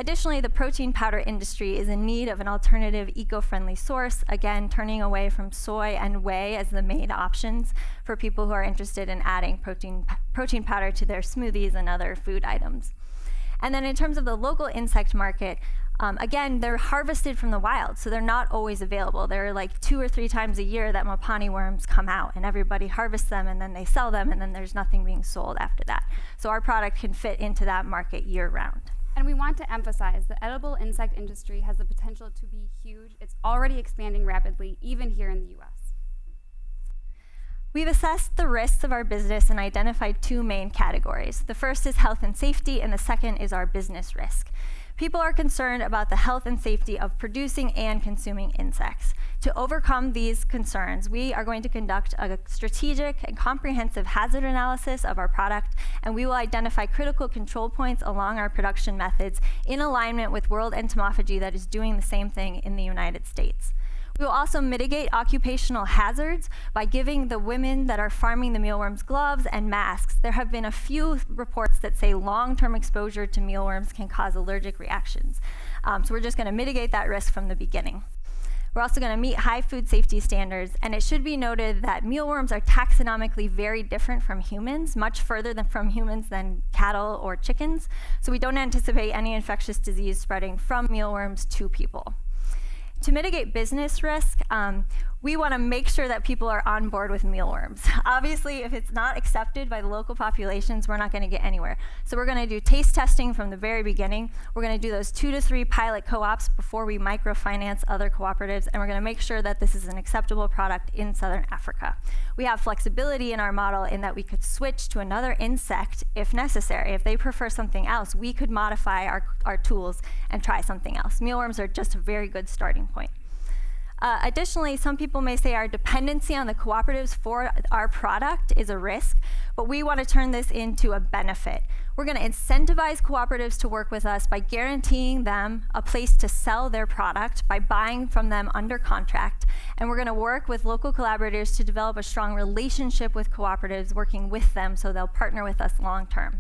Additionally, the protein powder industry is in need of an alternative eco-friendly source, again, turning away from soy and whey as the main options for people who are interested in adding protein powder to their smoothies and other food items. And then in terms of the local insect market, again, they're harvested from the wild, so they're not always available. There are like 2 or 3 times a year that Mopani worms come out, and everybody harvests them, and then they sell them, and then there's nothing being sold after that. So our product can fit into that market year-round. And we want to emphasize the edible insect industry has the potential to be huge. It's already expanding rapidly, even here in the US. We've assessed the risks of our business and identified 2 main categories. The first is health and safety, and the second is our business risk. People are concerned about the health and safety of producing and consuming insects. To overcome these concerns, we are going to conduct a strategic and comprehensive hazard analysis of our product, and we will identify critical control points along our production methods in alignment with World Entomophagy that is doing the same thing in the United States. We will also mitigate occupational hazards by giving the women that are farming the mealworms gloves and masks. There have been a few reports that say long-term exposure to mealworms can cause allergic reactions. So we're just going to mitigate that risk from the beginning. We're also going to meet high food safety standards, and it should be noted that mealworms are taxonomically very different from humans, much further from humans than cattle or chickens. So we don't anticipate any infectious disease spreading from mealworms to people. To mitigate business risk, we want to make sure that people are on board with mealworms. Obviously, if it's not accepted by the local populations, we're not going to get anywhere. So we're going to do taste testing from the very beginning. We're going to do those 2 to 3 pilot co-ops before we microfinance other cooperatives, and we're going to make sure that this is an acceptable product in Southern Africa. We have flexibility in our model in that we could switch to another insect if necessary. If they prefer something else, we could modify our tools and try something else. Mealworms are just a very good starting point. Additionally, some people may say our dependency on the cooperatives for our product is a risk, but we want to turn this into a benefit. We're going to incentivize cooperatives to work with us by guaranteeing them a place to sell their product by buying from them under contract, and we're going to work with local collaborators to develop a strong relationship with cooperatives, working with them so they'll partner with us long term.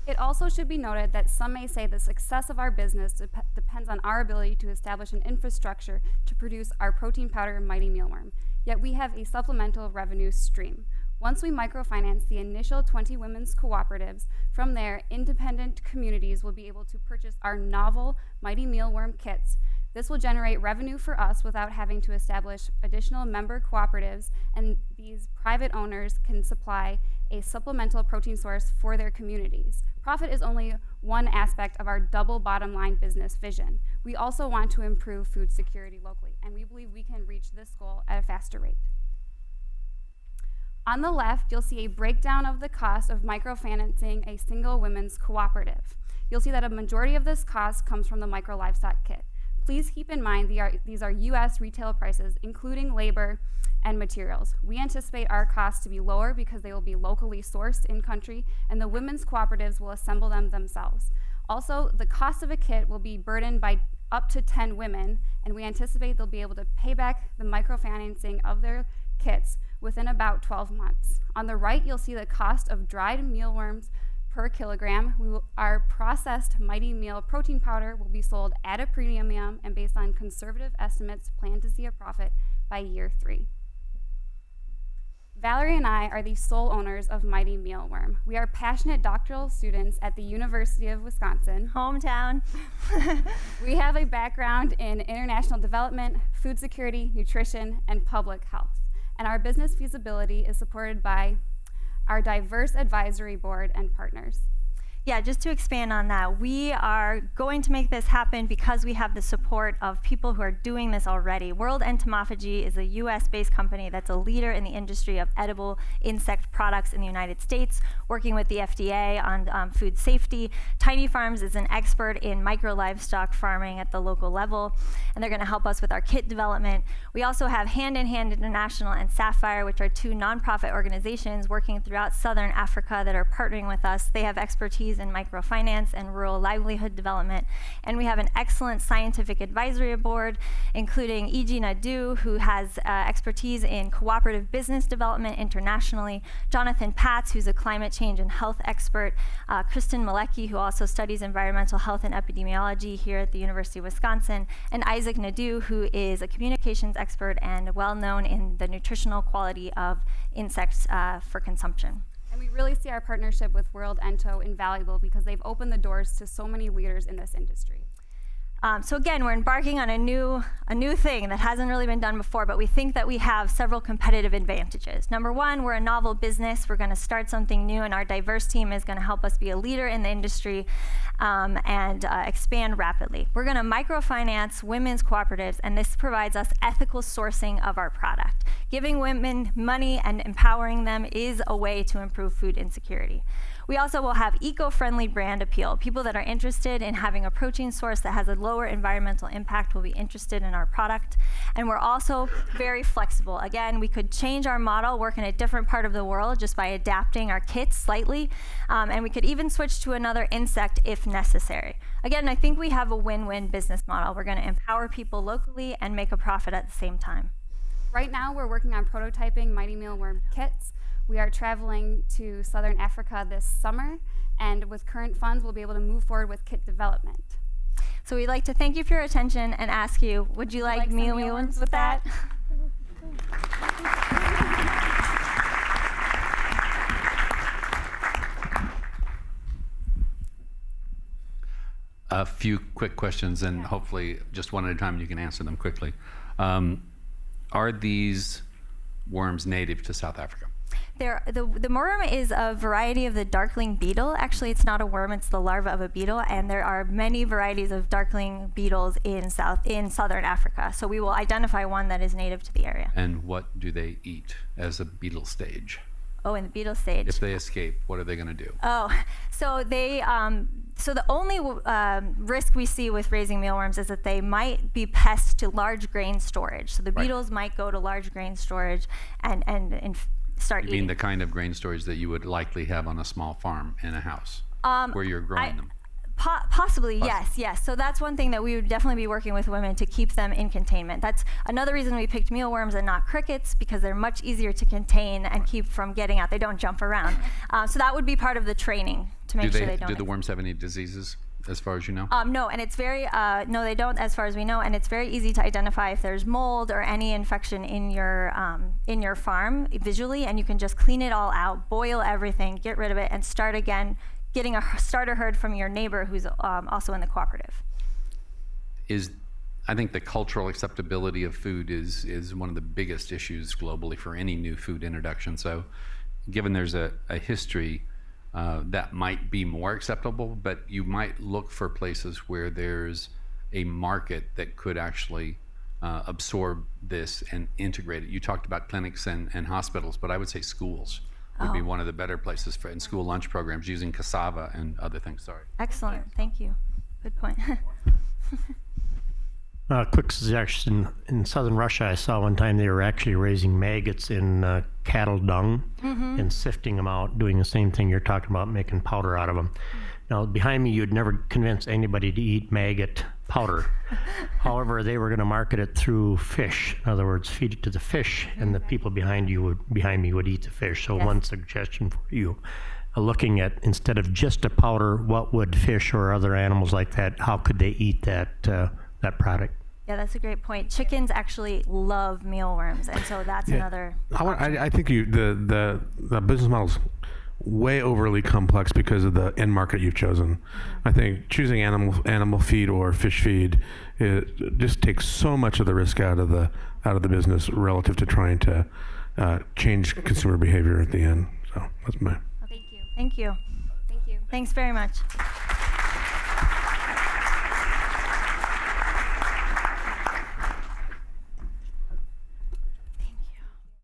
It also should be noted that some may say the success of our business depends on our ability to establish an infrastructure to produce our protein powder Mighty Mealworm, yet we have a supplemental revenue stream. Once we microfinance the initial 20 women's cooperatives, from there, independent communities will be able to purchase our novel Mighty Mealworm kits. This will generate revenue for us without having to establish additional member cooperatives, and these private owners can supply a supplemental protein source for their communities. Profit is only one aspect of our double bottom line business vision. We also want to improve food security locally, and we believe we can reach this goal at a faster rate. On the left, you'll see a breakdown of the cost of microfinancing a single women's cooperative. You'll see that a majority of this cost comes from the micro livestock kit. Please keep in mind these are US retail prices, including labor and materials. We anticipate our costs to be lower because they will be locally sourced in country, and the women's cooperatives will assemble them themselves. Also, the cost of a kit will be burdened by up to 10 women, and we anticipate they'll be able to pay back the microfinancing of their kits within about 12 months. On the right, you'll see the cost of dried mealworms per kilogram. Our processed Mighty Meal protein powder will be sold at a premium, and based on conservative estimates, plan to see a profit by year 3. Valerie and I are the sole owners of Mighty Mealworm. We are passionate doctoral students at the University of Wisconsin. Hometown. We have a background in international development, food security, nutrition, and public health. And our business feasibility is supported by our diverse advisory board and partners. Yeah, just to expand on that, we are going to make this happen because we have the support of people who are doing this already. World Entomophagy is a US-based company that's a leader in the industry of edible insect products in the United States, working with the FDA on food safety. Tiny Farms is an expert in micro livestock farming at the local level, and they're going to help us with our kit development. We also have Hand in Hand International and Sapphire, which are 2 nonprofit organizations working throughout Southern Africa that are partnering with us. They have expertise expertise in microfinance and rural livelihood development. And we have an excellent scientific advisory board, including E.G. Nadeau, who has expertise in cooperative business development internationally, Jonathan Patz, who's a climate change and health expert, Kristen Malecki, who also studies environmental health and epidemiology here at the University of Wisconsin, and Isaac Nadeau, who is a communications expert and well known in the nutritional quality of insects for consumption. And we really see our partnership with World Ento invaluable because they've opened the doors to so many leaders in this industry. So again, we're embarking on a new thing that hasn't really been done before, but we think that we have several competitive advantages. Number one, we're a novel business. We're going to start something new, and our diverse team is going to help us be a leader in the industry and expand rapidly. We're going to microfinance women's cooperatives, and this provides us ethical sourcing of our product. Giving women money and empowering them is a way to improve food insecurity. We also will have eco-friendly brand appeal. People that are interested in having a protein source that has a lower environmental impact will be interested in our product. And we're also very flexible. Again, we could change our model, work in a different part of the world just by adapting our kits slightly. And we could even switch to another insect if necessary. Again, I think we have a win-win business model. We're going to empower people locally and make a profit at the same time. Right now, we're working on prototyping Mighty Mealworm kits. We are traveling to Southern Africa this summer, and with current funds, we'll be able to move forward with kit development. So we'd like to thank you for your attention and ask you, would you like mealworms with that? A few quick questions, and hopefully just one at a time, you can answer them quickly. Are these worms native to South Africa? The worm is a variety of the darkling beetle. Actually, it's not a worm, it's the larva of a beetle, and there are many varieties of darkling beetles in southern Africa. So we will identify one that is native to the area. And what do they eat as a beetle stage? Oh, in the beetle stage. If they escape, what are they going to do? Oh, so they so the only risk we see with raising mealworms is that they might be pests to large grain storage. So the beetles might go to large grain storage and start eating. You mean the kind of grain storage that you would likely have on a small farm in a house where you're growing them? Possibly, yes. So that's one thing that we would definitely be working with women to keep them in containment. That's another reason we picked mealworms and not crickets, because they're much easier to contain and keep from getting out. They don't jump around. So that would be part of the training to make sure they don't. Do the worms have any disees, as far as you know? No, and it's very, no, they don't, as far as we know, and it's very easy to identify if there's mold or any infection in your farm visually, and you can just clean it all out, boil everything, get rid of it, and start again, getting a starter herd from your neighbor who's also in the cooperative. I think the cultural acceptability of food is one of the biggest issues globally for any new food introduction. So given there's a history, that might be more acceptable, but you might look for places where there's a market that could actually absorb this and integrate it. You talked about clinics and hospitals, but I would say schools would be one of the better places in school lunch programs using cassava and other things. Sorry. Excellent, thank you. Good point. Quick suggestion, in southern Russia, I saw one time they were actually raising maggots in cattle dung and sifting them out, doing the same thing you're talking about, making powder out of them. Now, behind me, you'd never convince anybody to eat maggot powder. However, they were going to market it through fish. In other words, feed it to the fish, and the people behind me would eat the fish. So one suggestion for you, looking at, instead of just a powder, what would fish or other animals like that, how could they eat that product? Yeah, that's a great point. Chickens actually love mealworms, and so that's another. I think the business model's way overly complex because of the end market you've chosen. I think choosing animal feed or fish feed, it just takes so much of the risk out of the business relative to trying to change consumer behavior at the end. So that's my. Thank you. Thank you. Thank you. Thanks very much.